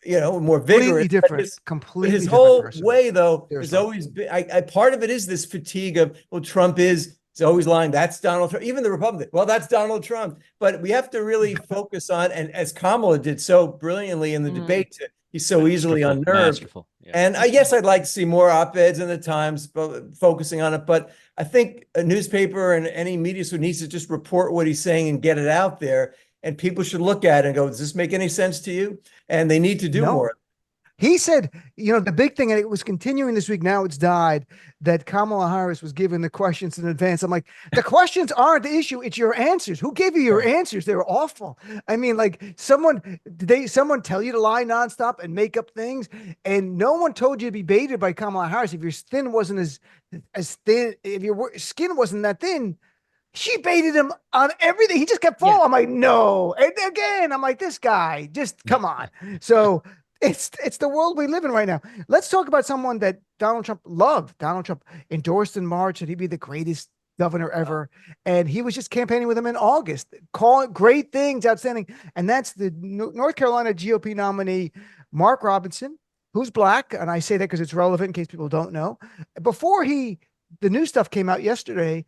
more vigorous. Completely his different whole person. way, though, has always been. Part of it is this fatigue of, well, Trump is. He's always lying. That's Donald Trump. Even the Republican. Well, that's Donald Trump. But we have to really focus on, and as Kamala did so brilliantly in the debate, he's so easily unnerved. And yes, I'd like to see more op-eds in the Times focusing on it. But I think a newspaper and any media needs to just report what he's saying and get it out there. And people should look at it and go, does this make any sense to you? And they need to do more. He said, the big thing, and it was continuing this week, now it's died, that Kamala Harris was given the questions in advance. I'm like, the questions aren't the issue. It's your answers. Who gave you your answers? They were awful. I mean, like someone tell you to lie nonstop and make up things? And no one told you to be baited by Kamala Harris. If your skin wasn't as thin, if your skin wasn't that thin, she baited him on everything. He just kept falling. I'm like, no. And again, I'm like, this guy, just come on. So it's the world we live in right now. Let's talk about someone that Donald Trump loved. Donald Trump endorsed in March that he'd be the greatest governor ever. And he was just campaigning with him in August, calling great things, outstanding. And that's the North Carolina GOP nominee, Mark Robinson, who's black. And I say that because it's relevant in case people don't know. Before the new stuff came out yesterday,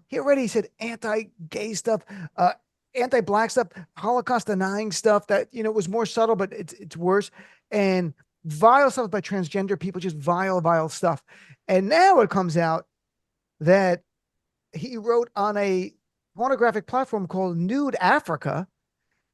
he already said anti-gay stuff, anti-black stuff, Holocaust denying stuff that, was more subtle, but it's worse, and vile stuff by transgender people, just vile stuff. And now it comes out that he wrote on a pornographic platform called Nude Africa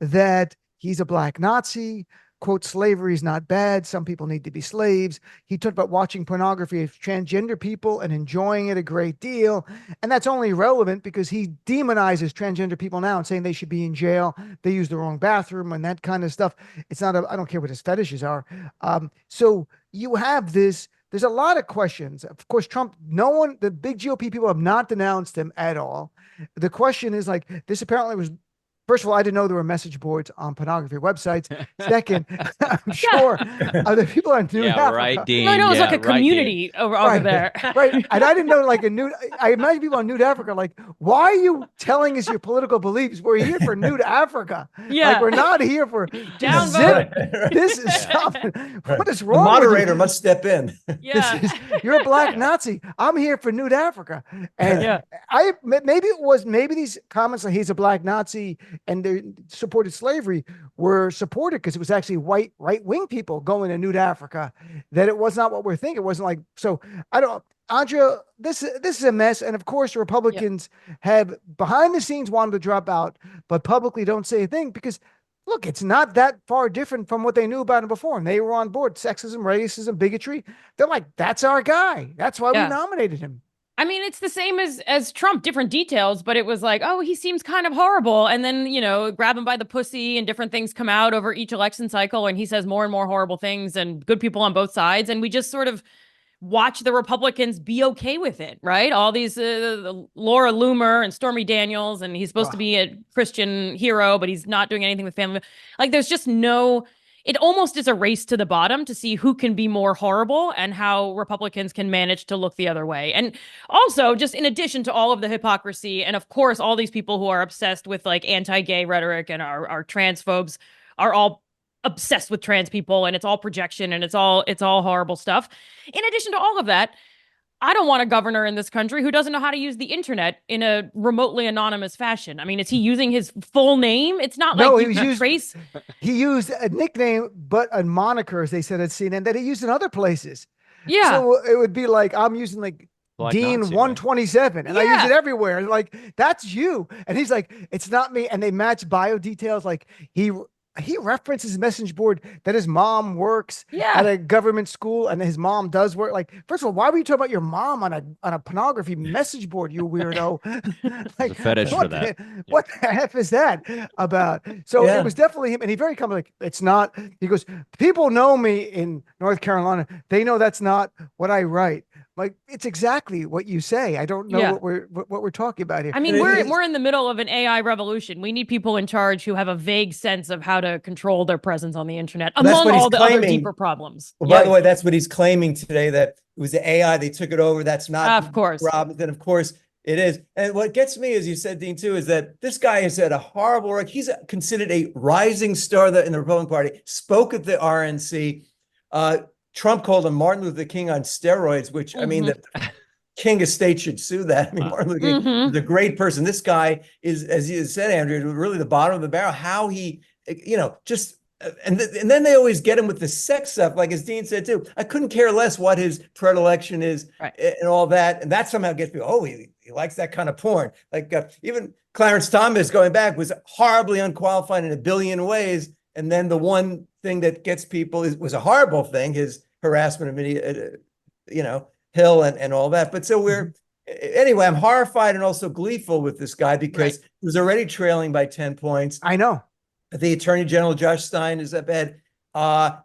that he's a black Nazi. Quote, slavery is not bad. Some people need to be slaves. He talked about watching pornography of transgender people and enjoying it a great deal. And that's only relevant because he demonizes transgender people now and saying they should be in jail. They use the wrong bathroom and that kind of stuff. It's not I don't care what his fetishes are. So you have this. There's a lot of questions. Of course, Trump, the big GOP people have not denounced him at all. The question is like, this apparently was First of all, I didn't know there were message boards on pornography websites. Second, I'm sure other people on Nude Yeah, Africa. right, Dean. I know it's Yeah, like a right, Dean. community over Right. there. Right. And I didn't know like a nude. I imagine people on Nude Africa like, why are you telling us your political beliefs? We're here for Nude Africa. Yeah. Like we're not here for Downvote. This is stuff. What is wrong The with you? moderator must step in. Yeah. You're a black Nazi. I'm here for Nude Africa. And Yeah. maybe these comments like he's a black Nazi and they supported slavery were supported because it was actually white right-wing people going to Nude Africa, that it was not what we're thinking. It wasn't like, so I don't, Andrea, this is a mess. And of course, Republicans have behind the scenes wanted to drop out, but publicly don't say a thing because look, it's not that far different from what they knew about him before. And they were on board. Sexism, racism, bigotry. They're like, that's our guy. That's why we nominated him. I mean, it's the same as Trump, different details, but it was like, oh, he seems kind of horrible. And then, grab him by the pussy and different things come out over each election cycle. And he says more and more horrible things and good people on both sides. And we just sort of watch the Republicans be okay with it, right? All these Laura Loomer and Stormy Daniels, and he's supposed to be a Christian hero, but he's not doing anything with family. Like there's just it almost is a race to the bottom to see who can be more horrible and how Republicans can manage to look the other way. And also, just in addition to all of the hypocrisy, and of course, all these people who are obsessed with like anti-gay rhetoric and are transphobes are all obsessed with trans people, and it's all projection and it's all horrible stuff. In addition to all of that, I don't want a governor in this country who doesn't know how to use the internet in a remotely anonymous fashion. I mean, is he using his full name? It's not like you can trace. He used a nickname, but a moniker, as they said at CNN, that he used in other places. Yeah. So it would be like, I'm using like Black Dean Nazi, 127, and I use it everywhere. Like, that's you. And he's like, it's not me. And they match bio details. Like he references message board that his mom works at a government school and his mom does work. Like, first of all, why were you talking about your mom on a pornography message board, you weirdo? Like, there's a fetish for that. What the heck is that about? So it was definitely him. And he very calmly, like, it's not, he goes, people know me in North Carolina. They know that's not what I write. Like, it's exactly what you say. I don't know what we're talking about here. I mean, we're in the middle of an AI revolution. We need people in charge who have a vague sense of how to control their presence on the internet, among all the other deeper problems. Well, by the way, that's what he's claiming today, that it was the AI, they took it over. That's not of course. Rob. Then of course it is. And what gets me, as you said, Dean, too, is that this guy has had a horrible work. He's considered a rising star in the Republican Party, spoke at the RNC. Trump called him Martin Luther King on steroids, which I mean, the King of State should sue that. I mean, Martin Luther King is a great person. This guy is, as you said, Andrea, really the bottom of the barrel. How he, just and then they always get him with the sex stuff, like as Dean said too. I couldn't care less what his predilection is and all that, and that somehow gets me. Oh, he likes that kind of porn. Like even Clarence Thomas, going back, was horribly unqualified in a billion ways. And then the one thing that gets people was a horrible thing, his harassment of, Hill and all that. But so anyway, I'm horrified and also gleeful with this guy because he was already trailing by 10 points. I know. The Attorney General, Josh Stein, is up ahead.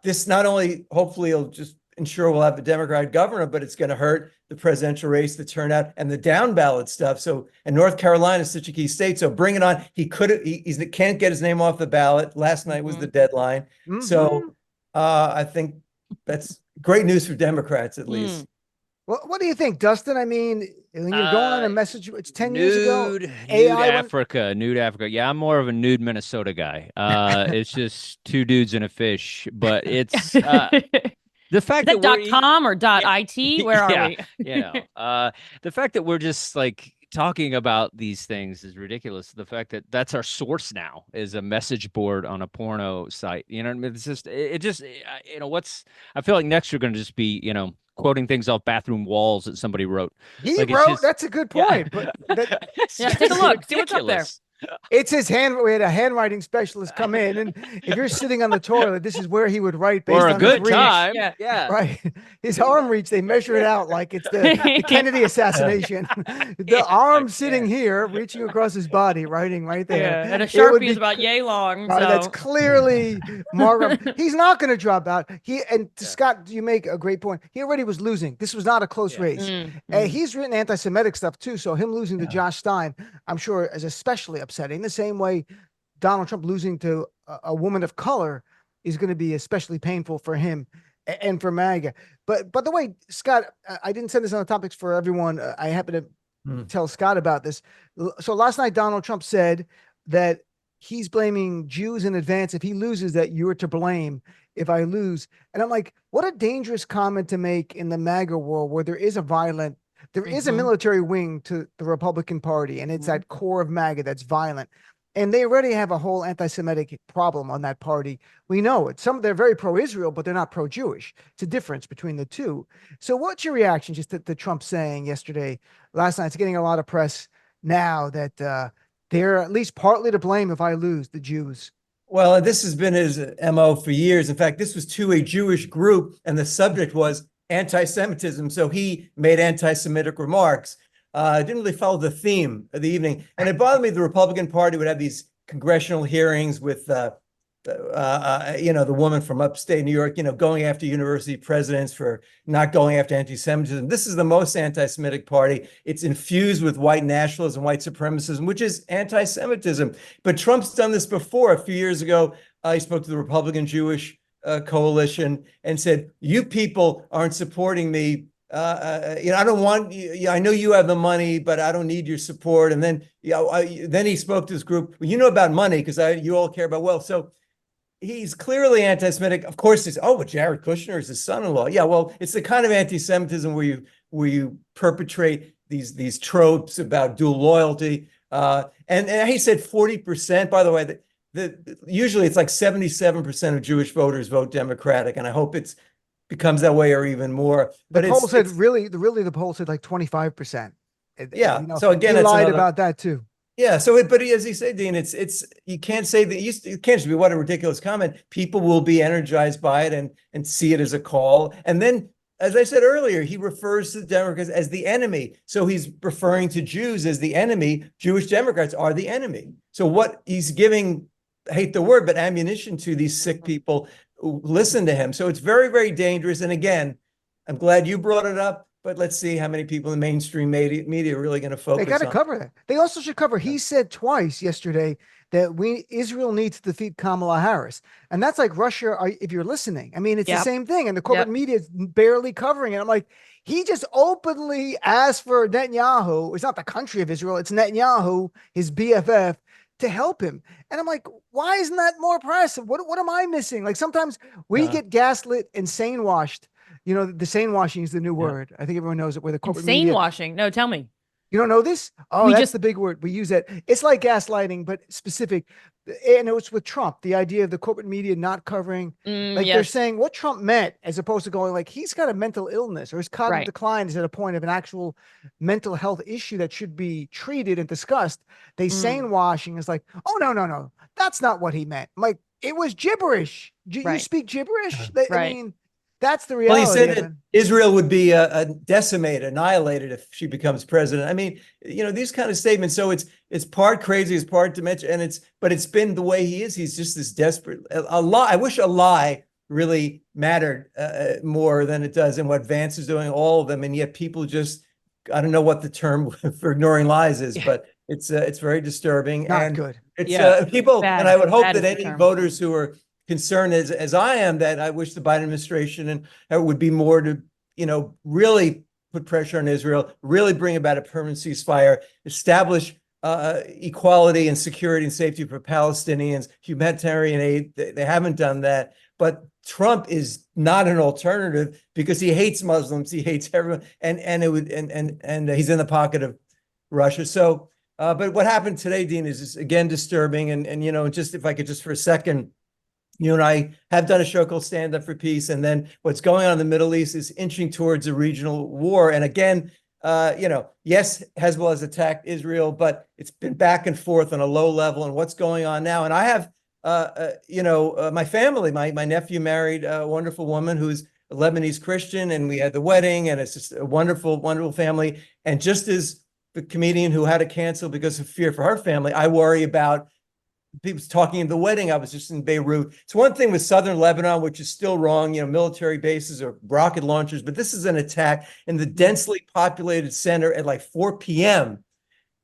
This not only, hopefully, will just ensure we'll have a Democratic governor, but it's going to hurt the presidential race, the turnout, and the down ballot stuff. So, and North Carolina is such a key state. So bring it on. He can't get his name off the ballot. Last night was the deadline. So I think that's great news for Democrats, at least. Well, what do you think, Dustin? I mean, when you're going on a message, it's 10 years ago. Nude Africa. Yeah, I'm more of a nude Minnesota guy. It's just two dudes and a fish, but it's the fact that .com or .it, where are we? The fact that we're just like talking about these things is ridiculous. The fact that that's our source now is a message board on a porno site. You know what I mean? It's just, I feel like next you're going to just be, quoting things off bathroom walls that somebody wrote. That's a good point. But take a look. See what's up there. It's his hand. We had a handwriting specialist come in, and if you're sitting on the toilet, this is where he would write based on a good his reach. time. Yeah. Right. His arm reach, they measure it out like it's the Kennedy assassination. The arm sitting here, reaching across his body, writing right there. Yeah, and a Sharpie is about yay long. So. That's clearly Margaret. He's not going to drop out. Scott, you make a great point. He already was losing. This was not a close race. He's written anti-Semitic stuff too, so him losing to Josh Stein, I'm sure, is especially upsetting. The same way Donald Trump losing to a woman of color is going to be especially painful for him and for MAGA. But by the way, Scott, I didn't send this on the topics for everyone. I happen to tell Scott about this. So last night, Donald Trump said that he's blaming Jews in advance. If he loses, that you're to blame if I lose. And I'm like, what a dangerous comment to make in the MAGA world where there is a military wing to the Republican Party, and it's that core of MAGA that's violent. And they already have a whole anti-Semitic problem on that party. We know it. They're very pro-Israel, but they're not pro-Jewish. It's a difference between the two. So what's your reaction just to Trump saying last night? It's getting a lot of press now that they're at least partly to blame if I lose, the Jews. Well, this has been his MO for years. In fact, this was to a Jewish group, and the subject was anti-Semitism. So he made anti-Semitic remarks. Didn't really follow the theme of the evening. And it bothered me the Republican Party would have these congressional hearings with, the woman from upstate New York, going after university presidents for not going after anti-Semitism. This is the most anti-Semitic party. It's infused with white nationalism, white supremacism, which is anti-Semitism. But Trump's done this before. A few years ago, he spoke to the Republican Jewish coalition and said, you people aren't supporting me. I don't want you. I know you have the money, but I don't need your support. And then, then he spoke to this group. Well, you know about money because you all care about wealth. So he's clearly anti-Semitic. Of course, but Jared Kushner is his son-in-law. Yeah, well, it's the kind of anti-Semitism where you perpetrate these tropes about dual loyalty. And he said 40%. By the way, usually it's like 77% of Jewish voters vote Democratic, and I hope it's becomes that way or even more. But the poll said the poll said like 25%. Yeah. So again, he lied about that too. Yeah. So, but as he said, Dean, it's you can't say that you can't just be what a ridiculous comment. People will be energized by it and see it as a call. And then, as I said earlier, he refers to the Democrats as the enemy. So he's referring to Jews as the enemy. Jewish Democrats are the enemy. So what he's giving, I hate the word, but ammunition to these sick people who listen to him. So it's very, very dangerous. And again, I'm glad you brought it up, but let's see how many people in the mainstream media are really going to focus on. They got to cover that. They also should cover, he said twice yesterday that Israel needs to defeat Kamala Harris. And that's like Russia, if you're listening. I mean, it's the same thing. And the corporate media is barely covering it. I'm like, he just openly asked for Netanyahu. It's not the country of Israel. It's Netanyahu, his BFF, to help him. And I'm like, why isn't that more press? What am I missing? Like sometimes we get gaslit and sane washed. The sane washing is the new word. I think everyone knows it. Where the corporate media washing. No, tell me. You don't know this? Oh, that's the big word. We use it. It's like gaslighting, but specific. And it was with Trump, the idea of the corporate media not covering, they're saying what Trump meant, as opposed to going like, he's got a mental illness or his cognitive decline is at a point of an actual mental health issue that should be treated and discussed. They sane washing is like, oh, no. That's not what he meant. I'm like, it was gibberish. You speak gibberish? I mean, that's the reality. Well, he said that Israel would be decimated, annihilated if she becomes president. I mean, these kind of statements. So it's part crazy, it's part dementia, but it's been the way he is. He's just this desperate. A lie. I wish a lie really mattered more than it does, and what Vance is doing, all of them, and yet people just, I don't know what the term for ignoring lies is, but it's very disturbing. Not good. It's people, and I would hope that any voters who are concerned as I am, that I wish the Biden administration and would be more to, really put pressure on Israel, really bring about a permanent ceasefire, establish equality and security and safety for Palestinians, humanitarian aid. They haven't done that. But Trump is not an alternative because he hates Muslims, he hates everyone, and he's in the pocket of Russia. So, but what happened today, Dean, is just, again, disturbing. And just if I could just for a second. You and I have done a show called Stand Up for Peace. And then what's going on in the Middle East is inching towards a regional war. And again, yes, Hezbollah has attacked Israel, but it's been back and forth on a low level. And what's going on now? And I have, my family, my nephew married a wonderful woman who's a Lebanese Christian, and we had the wedding, and it's just a wonderful, wonderful family. And just as the comedian who had to cancel because of fear for her family, I worry about people talking at the wedding. I was just in Beirut. It's one thing with southern Lebanon, which is still wrong, military bases or rocket launchers, but this is an attack in the densely populated center at like 4 p.m.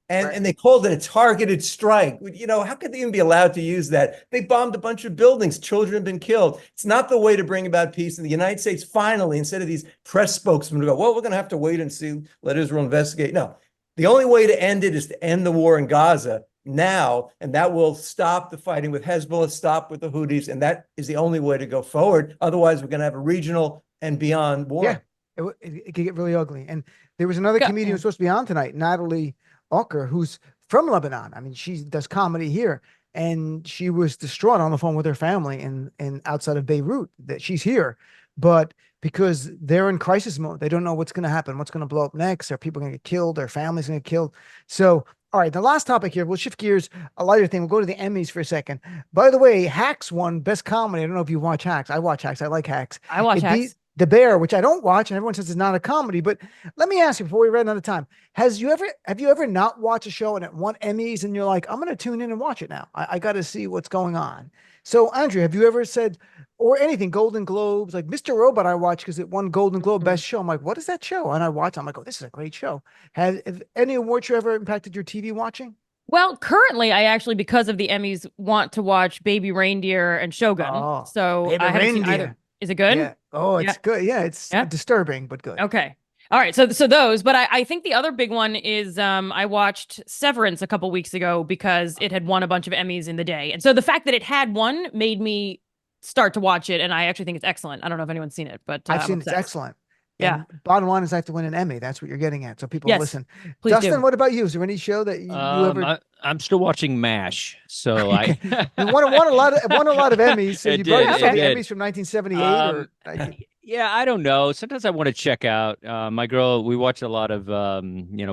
And they called it a targeted strike. You know, how could they even be allowed to use that? They bombed a bunch of buildings. Children have been killed. It's not the way to bring about peace. And the United States finally, instead of these press spokesmen who go, well, we're going to have to wait and see, let Israel investigate. No, the only way to end it is to end the war in Gaza now, and that will stop the fighting with Hezbollah, stop with the Houthis, and that is the only way to go forward. Otherwise, we're going to have a regional and beyond war. Yeah, it could get really ugly. And there was another comedian who was supposed to be on tonight, Natalie Ocker, who's from Lebanon. I mean, she does comedy here, and she was distraught on the phone with her family in outside of Beirut that she's here, but because they're in crisis mode, they don't know what's going to happen, what's going to blow up next. Are people going to get killed? Their families going to get killed? So, all right, the last topic here, we'll shift gears, a lighter thing. We'll go to the Emmys for a second. By the way, Hacks won Best Comedy. I don't know if you watch Hacks. I watch Hacks. I like Hacks. I watch Hacks. The Bear, which I don't watch, and everyone says it's not a comedy. But let me ask you before we run out of time: have you ever not watched a show and it won Emmys, and you're like, I'm going to tune in and watch it now. I got to see what's going on. So, Andrea, have you ever said, or anything, Golden Globes, like Mr. Robot, I watched because it won Golden Globe Best Show. I'm like, what is that show? And I watch. I'm like, oh, this is a great show. Have any award show ever impacted your TV watching? Well, currently, I actually, because of the Emmys, want to watch Baby Reindeer and Shogun. Oh, so Baby I haven't seen Reindeer. either. Is it good? Yeah. Oh, it's good. Yeah, it's disturbing, but good. Okay. All right. So those, but I think the other big one is I watched Severance a couple weeks ago because it had won a bunch of Emmys in the day. And so the fact that it had one made me start to watch it. And I actually think it's excellent. I don't know if anyone's seen it, but I've seen it's excellent. Yeah. And bottom line is I have to win an Emmy. That's what you're getting at. So people listen. Please Dustin, do. what about you? Is there any show that you ever? I'm still watching MASH, so I It won a lot of Emmies. So It you did, probably saw it the did. Emmys from 1978 Yeah, I don't know. Sometimes I want to check out. My girl, we watch a lot of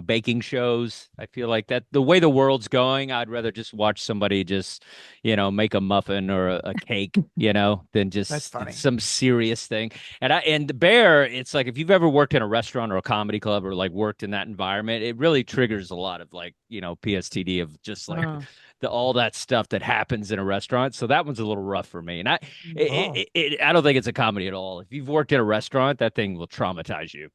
baking shows. I feel like that the way the world's going, I'd rather just watch somebody just, make a muffin or a cake, than just some serious thing. And the Bear, it's like if you've ever worked in a restaurant or a comedy club or like worked in that environment, it really triggers a lot of like, PSTD of just like all that stuff that happens in a restaurant. So that one's a little rough for me. And I don't think it's a comedy at all. If you've worked in a restaurant, that thing will traumatize you.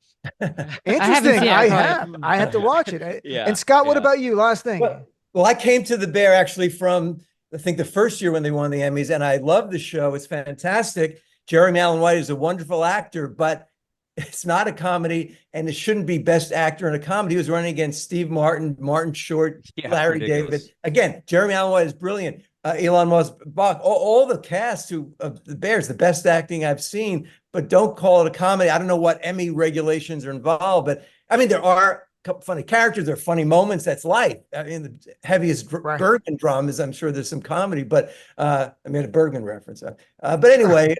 Interesting. I have to watch it. Yeah. And Scott, what about you? Last thing. Well, I came to the Bear actually from, I think, the first year when they won the Emmys, and I love the show. It's fantastic. Jeremy Allen White is a wonderful actor, but it's not a comedy, and it shouldn't be Best Actor in a comedy. He was running against Steve Martin, Martin Short, Larry David. Again, Jeremy Allen White is brilliant. Elon Musk, all the cast of the Bears, the best acting I've seen, but don't call it a comedy. I don't know what Emmy regulations are involved, but I mean, there are a couple funny characters, there are funny moments. That's life. I mean, the heaviest Bergman dramas, I'm sure there's some comedy, but I made a Bergman reference. But anyway,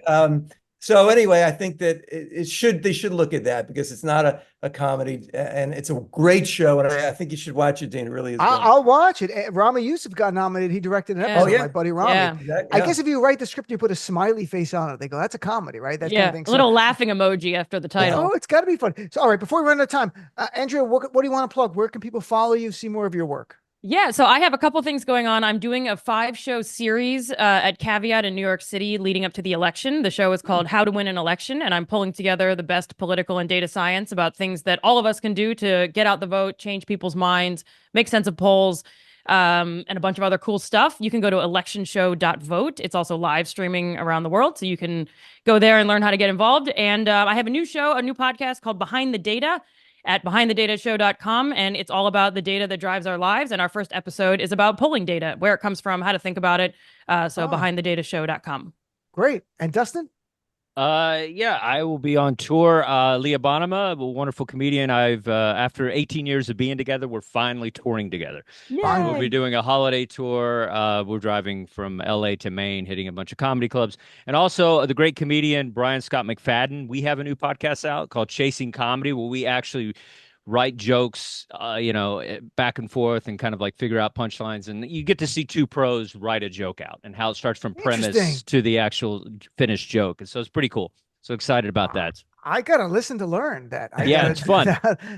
so anyway, I think that they should look at that because it's not a comedy and it's a great show. And I think you should watch it, Dean. It really is. I'll watch it. Rami Youssef got nominated. He directed an episode, my buddy Rami. Yeah. Exactly, I guess if you write the script, you put a smiley face on it. They go, that's a comedy, right? That kind of thing. A little laughing emoji after the title. Oh, it's got to be fun. So, all right, before we run out of time, Andrea, what do you want to plug? Where can people follow you, see more of your work? Yeah, so I have a couple things going on. I'm doing a 5-show series at Caveat in New York City leading up to the election. The show is called How to Win an Election, and I'm pulling together the best political and data science about things that all of us can do to get out the vote, change people's minds, make sense of polls, and a bunch of other cool stuff. You can go to electionshow.vote. It's also live streaming around the world, so you can go there and learn how to get involved. And I have a new podcast called Behind the Data at behindthedatashow.com, and it's all about the data that drives our lives. And our first episode is about polling data, where it comes from, how to think about it. Behindthedatashow.com. Great. And Dustin? I will be on tour. Leah Bonema, a wonderful comedian. I've after 18 years of being together, we're finally touring together. We'll be doing a holiday tour. We're driving from LA to Maine, hitting a bunch of comedy clubs. And also the great comedian Brian Scott McFadden. We have a new podcast out called Chasing Comedy, where we actually write jokes, back and forth and kind of like figure out punchlines. And you get to see two pros write a joke out and how it starts from premise to the actual finished joke. And so it's pretty cool. So excited about that. I got to listen to learn that. It's fun.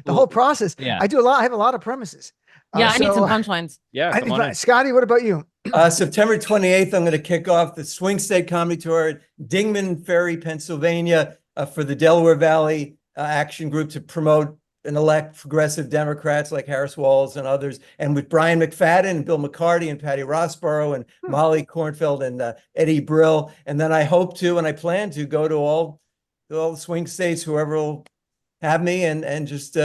The whole process. Yeah. I do a lot. I have a lot of premises. I need some punchlines. Yeah. Scotty, what about you? September 28th, I'm going to kick off the Swing State Comedy Tour at Dingman Ferry, Pennsylvania, for the Delaware Valley Action Group to promote and elect progressive Democrats like Harris Walz and others, and with Brian McFadden and Bill McCarty and Patty Rossborough and Molly Kornfeld and Eddie Brill. And then I hope to, and I plan to go to all the swing states, whoever will have me, and just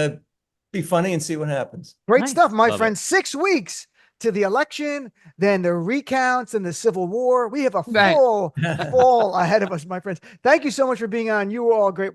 be funny and see what happens. Great stuff, my Love friend. it. 6 weeks to the election, then the recounts and the Civil War. We have a Right. full fall ahead of us, my friends. Thank you so much for being on. You were all great.